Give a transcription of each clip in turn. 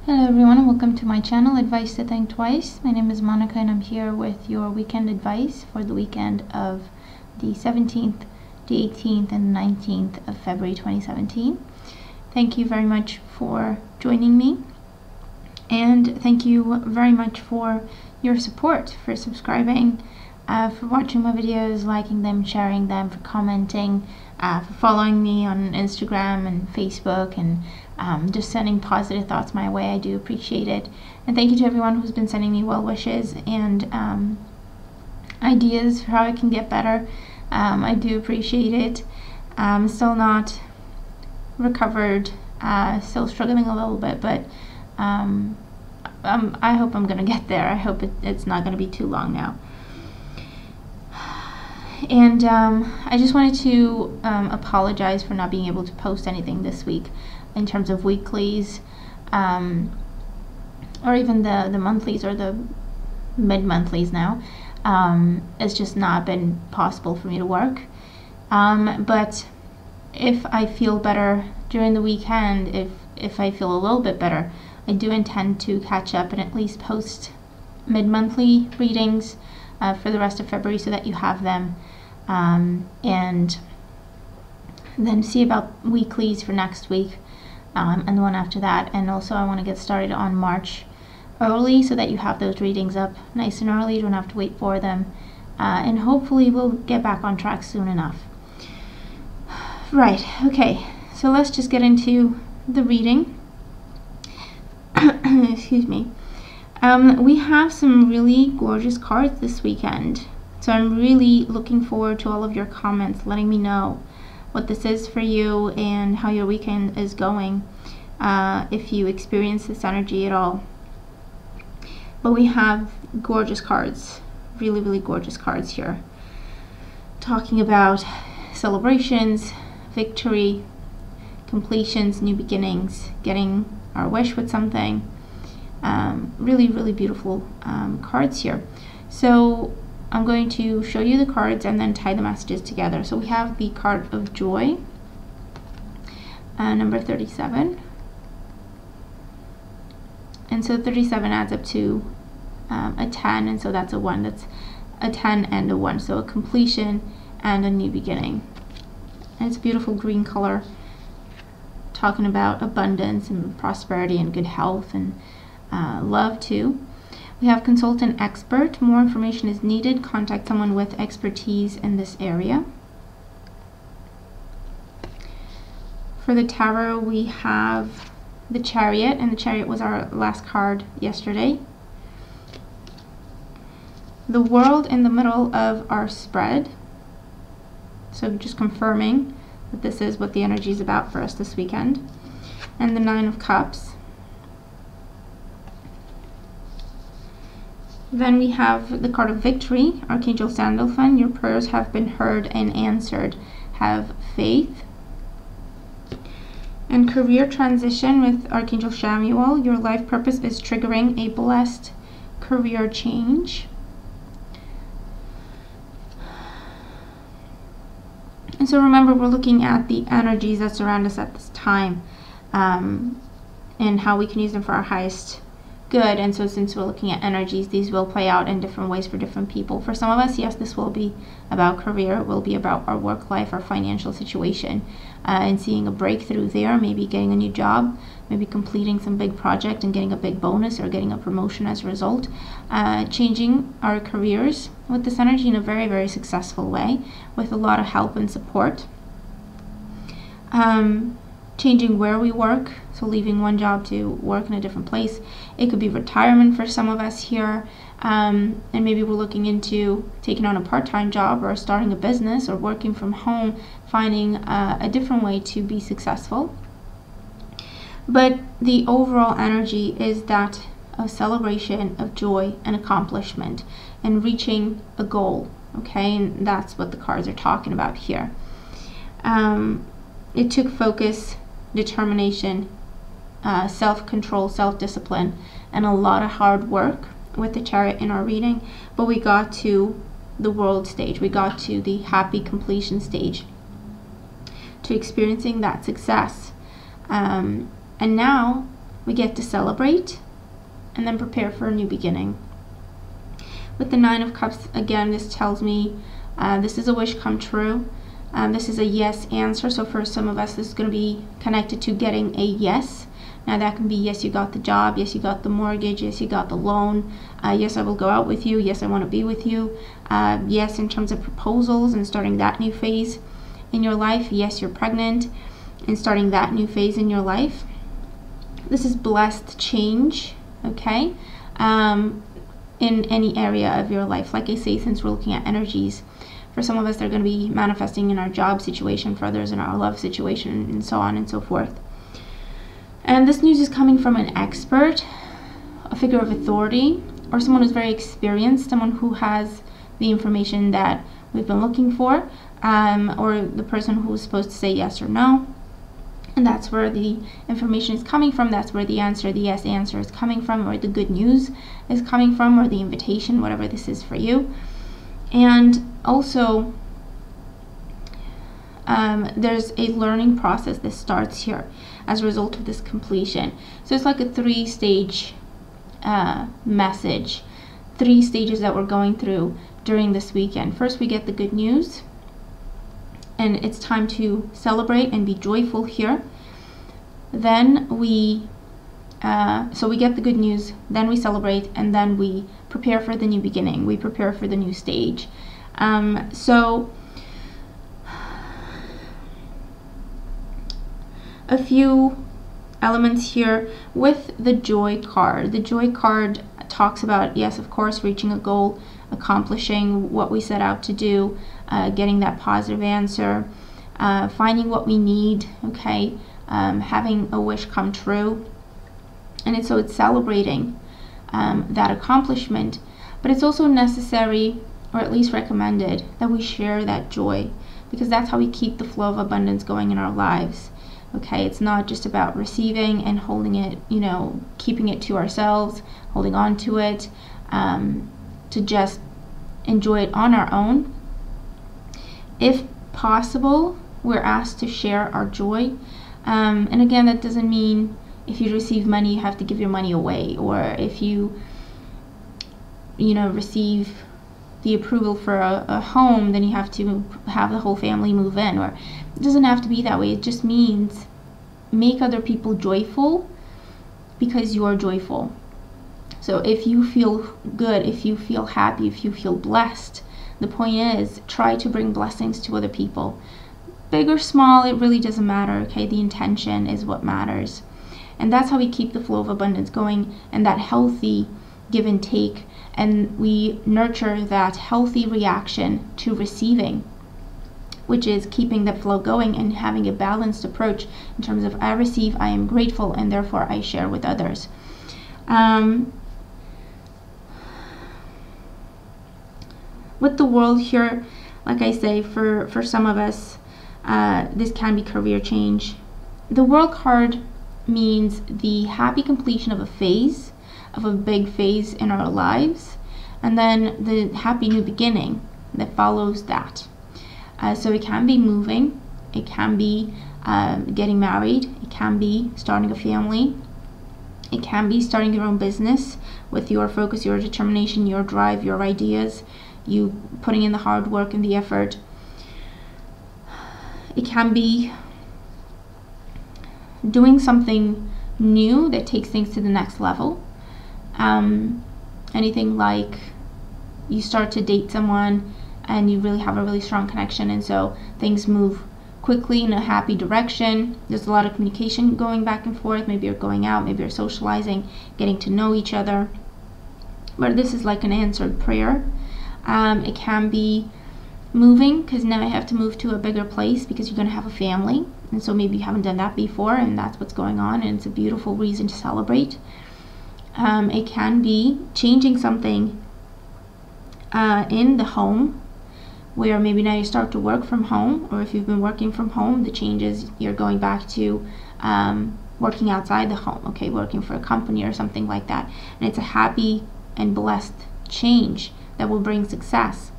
Hello everyone and welcome to my channel, Advice to Think Twice. My name is Monica and I'm here with your weekend advice for the weekend of the 17th, the 18th and 19th of February 2017. Thank you very much for joining me, and thank you very much for your support, for subscribing, for watching my videos, liking them, sharing them, for commenting, for following me on Instagram and Facebook, and just sending positive thoughts my way. I do appreciate it. And thank you to everyone who's been sending me well wishes and ideas for how I can get better. I do appreciate it. I'm still not recovered, still struggling a little bit, but I hope I'm gonna get there. I hope it's not gonna be too long now. And I just wanted to apologize for not being able to post anything this week in terms of weeklies, or even the monthlies or the mid-monthlies now. It's just not been possible for me to work. But if I feel better during the weekend, if I feel a little bit better, I do intend to catch up and at least post mid-monthly readings for the rest of February so that you have them, and then see about weeklies for next week, and the one after that. And also I want to get started on March early so that you have those readings up nice and early. You don't have to wait for them, and hopefully we'll get back on track soon enough. Right, okay, so let's just get into the reading. Excuse me. We have some really gorgeous cards this weekend, so I'm really looking forward to all of your comments letting me know what this is for you and how your weekend is going, if you experience this energy at all. But we have gorgeous cards, really gorgeous cards here, talking about celebrations, victory, completions, new beginnings, getting our wish with something. Really beautiful cards here. So I'm going to show you the cards and then tie the messages together. So we have the card of joy, number 37. And so 37 adds up to a 10, and so that's a 1. That's a 10 and a 1. So a completion and a new beginning. And it's a beautiful green color, talking about abundance and prosperity and good health and love too. We have consultant expert. More information is needed. Contact someone with expertise in this area. For the tarot, we have the Chariot, and the Chariot was our last card yesterday. The World in the middle of our spread. So just confirming that this is what the energy is about for us this weekend. And the Nine of Cups. Then we have the card of victory, Archangel Sandalphon. Your prayers have been heard and answered. Have faith. And career transition with Archangel Chamuel. Your life purpose is triggering a blessed career change. And so remember, we're looking at the energies that surround us at this time, and how we can use them for our highest good. And so since we're looking at energies, these will play out in different ways for different people. For some of us, yes, this will be about career. It will be about our work life, our financial situation, and seeing a breakthrough there, maybe getting a new job, maybe completing some big project and getting a big bonus or getting a promotion as a result. Changing our careers with this energy in a very successful way with a lot of help and support. Changing where we work, so leaving one job to work in a different place. It could be retirement for some of us here, and maybe we're looking into taking on a part-time job or starting a business or working from home, finding a different way to be successful. But the overall energy is that of celebration, of joy and accomplishment and reaching a goal, okay? And that's what the cards are talking about here. It took focus, determination, self-control, self-discipline, and a lot of hard work with the Chariot in our reading, but we got to the world stage. We got to the happy completion stage, to experiencing that success. And now we get to celebrate and then prepare for a new beginning. With the Nine of Cups, again, this tells me this is a wish come true. This is a yes answer. So for some of us, this is going to be connected to getting a yes. Now that can be yes, you got the job, yes, you got the mortgage, yes, you got the loan, yes, I will go out with you, yes, I want to be with you, yes, in terms of proposals and starting that new phase in your life, yes, you're pregnant and starting that new phase in your life. This is blessed change, okay, in any area of your life. Like I say, since we're looking at energies, for some of us, they're going to be manifesting in our job situation, for others in our love situation, and so on and so forth. And this news is coming from an expert, a figure of authority, or someone who's very experienced, someone who has the information that we've been looking for, or the person who was supposed to say yes or no. And that's where the information is coming from. That's where the answer, the yes answer, is coming from, or the good news is coming from, or the invitation, whatever this is for you. And also, there's a learning process that starts here as a result of this completion. So it's like a 3-stage message, 3 stages that we're going through during this weekend. First, we get the good news, and it's time to celebrate and be joyful here. Then we get the good news, then we celebrate, and then we prepare for the new beginning. We prepare for the new stage. So a few elements here with the Joy card. The Joy card talks about, yes, of course, reaching a goal, accomplishing what we set out to do, getting that positive answer, finding what we need, okay, having a wish come true. And so it's celebrating that accomplishment, but it's also necessary, or at least recommended, that we share that joy, because that's how we keep the flow of abundance going in our lives. Okay, it's not just about receiving and holding it, keeping it to ourselves, holding on to it, to just enjoy it on our own. If possible, we're asked to share our joy. And again, that doesn't mean if you receive money, you have to give your money away, or if you receive the approval for a home, then you have to have the whole family move in. Or it doesn't have to be that way. It just means make other people joyful because you are joyful. So if you feel good, if you feel happy, if you feel blessed, the point is, try to bring blessings to other people. Big or small, it really doesn't matter, okay? The intention is what matters. And that's how we keep the flow of abundance going, and that healthy give and take, and we nurture that healthy reaction to receiving, which is keeping the flow going and having a balanced approach in terms of I receive, I am grateful, and therefore I share with others. With the World here, like I say, for some of us, this can be career change. The World card means the happy completion of a phase, of a big phase in our lives, and then the happy new beginning that follows that. So it can be moving, it can be getting married, it can be starting a family, it can be starting your own business with your focus, your determination, your drive, your ideas, you putting in the hard work and the effort. It can be doing something new that takes things to the next level. Anything like you start to date someone and you really have a really strong connection, and so things move quickly in a happy direction. There's a lot of communication going back and forth. Maybe you're going out, maybe you're socializing, getting to know each other. But this is like an answered prayer. It can be moving, because now you have to move to a bigger place because you're going to have a family, and so maybe you haven't done that before, and that's what's going on, and it's a beautiful reason to celebrate. It can be changing something in the home, where maybe now you start to work from home, or if you've been working from home, the changes, you're going back to working outside the home, okay, working for a company or something like that. And it's a happy and blessed change that will bring success.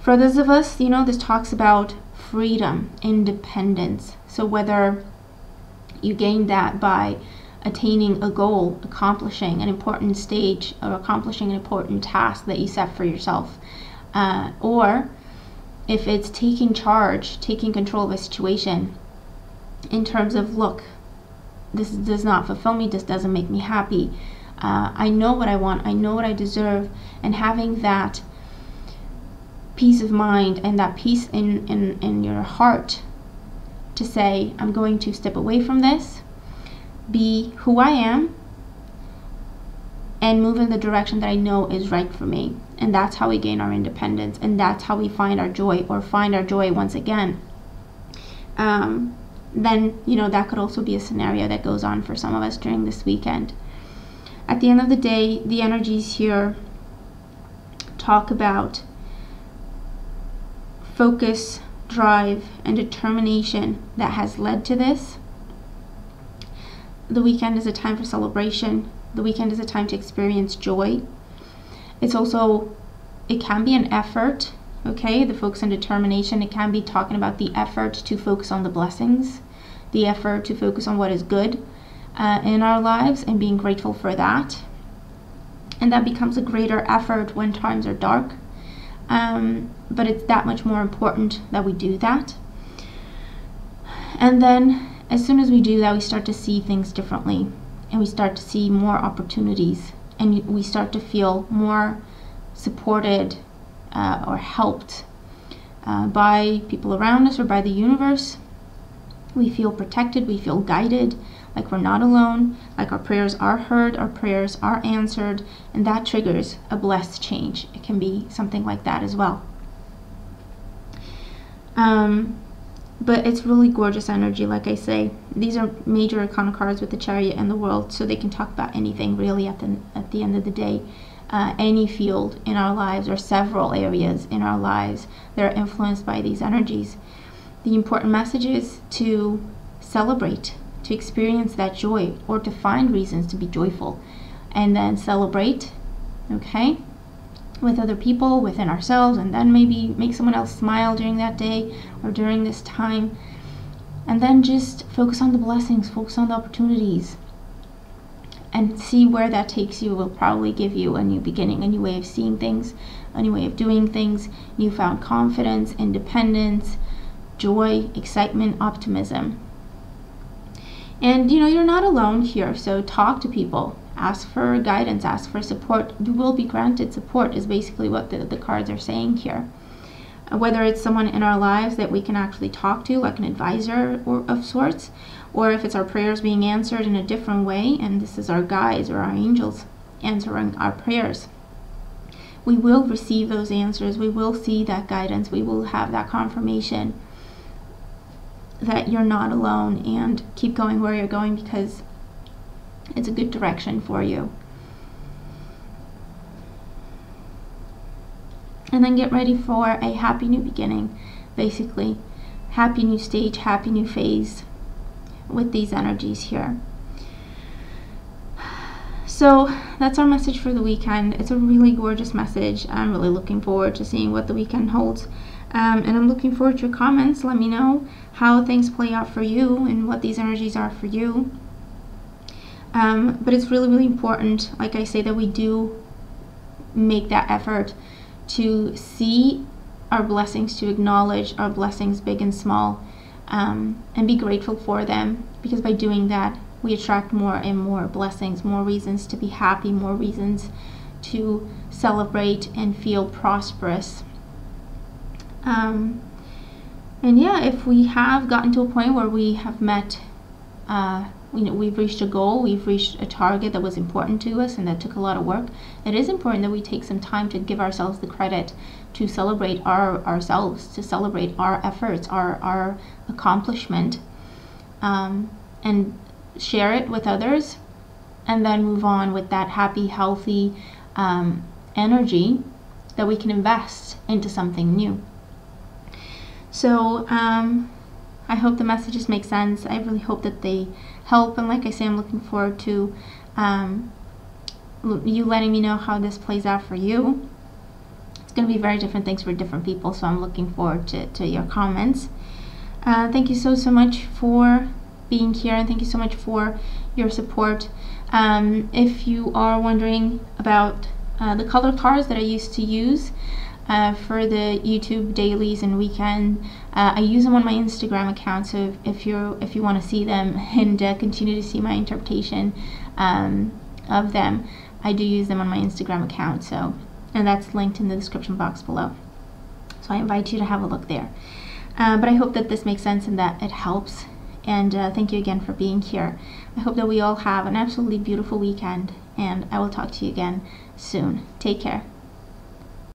For those of us, this talks about freedom, independence. So whether you gain that by attaining a goal, accomplishing an important stage, or accomplishing an important task that you set for yourself. Or if it's taking charge, taking control of a situation in terms of, look, this does not fulfill me, this doesn't make me happy. I know what I want, I know what I deserve, and having that peace of mind and that peace in your heart to say, I'm going to step away from this, be who I am, and move in the direction that I know is right for me. And that's how we gain our independence, and that's how we find our joy, or find our joy once again. Then, that could also be a scenario that goes on for some of us during this weekend. At the end of the day, the energies here talk about focus, drive, and determination that has led to this. The weekend is a time for celebration. The weekend is a time to experience joy. It can be an effort, okay? The focus and determination, it can be talking about the effort to focus on the blessings, the effort to focus on what is good in our lives, and being grateful for that. And that becomes a greater effort when times are dark. But it's that much more important that we do that. And then as soon as we do that, we start to see things differently, and we start to see more opportunities, and we start to feel more supported or helped by people around us or by the universe. We feel protected, we feel guided, like we're not alone, like our prayers are heard, our prayers are answered, and that triggers a blessed change. It can be something like that as well. But it's really gorgeous energy, like I say. These are major arcana cards with the Chariot and the World, so they can talk about anything really at the end of the day. Any field in our lives, or several areas in our lives that are influenced by these energies. The important message is to celebrate, to experience that joy, or to find reasons to be joyful, and then celebrate, okay, with other people, within ourselves, and then maybe make someone else smile during that day or during this time. And then just focus on the blessings, focus on the opportunities, and see where that takes you. It will probably give you a new beginning, a new way of seeing things, a new way of doing things, newfound confidence, independence, joy, excitement, optimism. And you're not alone here, so talk to people, ask for guidance, ask for support. You will be granted support, is basically what the cards are saying here. Whether it's someone in our lives that we can actually talk to, like an advisor of sorts, or if it's our prayers being answered in a different way, and this is our guides or our angels answering our prayers. We will receive those answers, we will see that guidance, we will have that confirmation that you're not alone, and keep going where you're going, because it's a good direction for you. And then get ready for a happy new beginning, basically. Happy new stage, happy new phase with these energies here. So that's our message for the weekend. It's a really gorgeous message. I'm really looking forward to seeing what the weekend holds. And I'm looking forward to your comments. Let me know how things play out for you and what these energies are for you. But it's really, really important, like I say, that we do make that effort to see our blessings, to acknowledge our blessings, big and small, and be grateful for them, because by doing that, we attract more and more blessings, more reasons to be happy, more reasons to celebrate and feel prosperous. And yeah, if we have gotten to a point where we have met, we've reached a goal, we've reached a target that was important to us and that took a lot of work, it is important that we take some time to give ourselves the credit to celebrate ourselves, to celebrate our efforts, our accomplishment, and share it with others, and then move on with that happy, healthy energy that we can invest into something new. So I hope the messages make sense. I really hope that they help, and like I say, I'm looking forward to you letting me know how this plays out for you. It's going to be very different things for different people, so I'm looking forward to your comments. Thank you so much for being here, and thank you so much for your support. If you are wondering about the color cards that I used to use for the YouTube dailies and weekend, I use them on my Instagram account, so if you want to see them and continue to see my interpretation of them, I do use them on my Instagram account, so, and that's linked in the description box below. So I invite you to have a look there. But I hope that this makes sense and that it helps. And thank you again for being here. I hope that we all have an absolutely beautiful weekend, and I will talk to you again soon. Take care.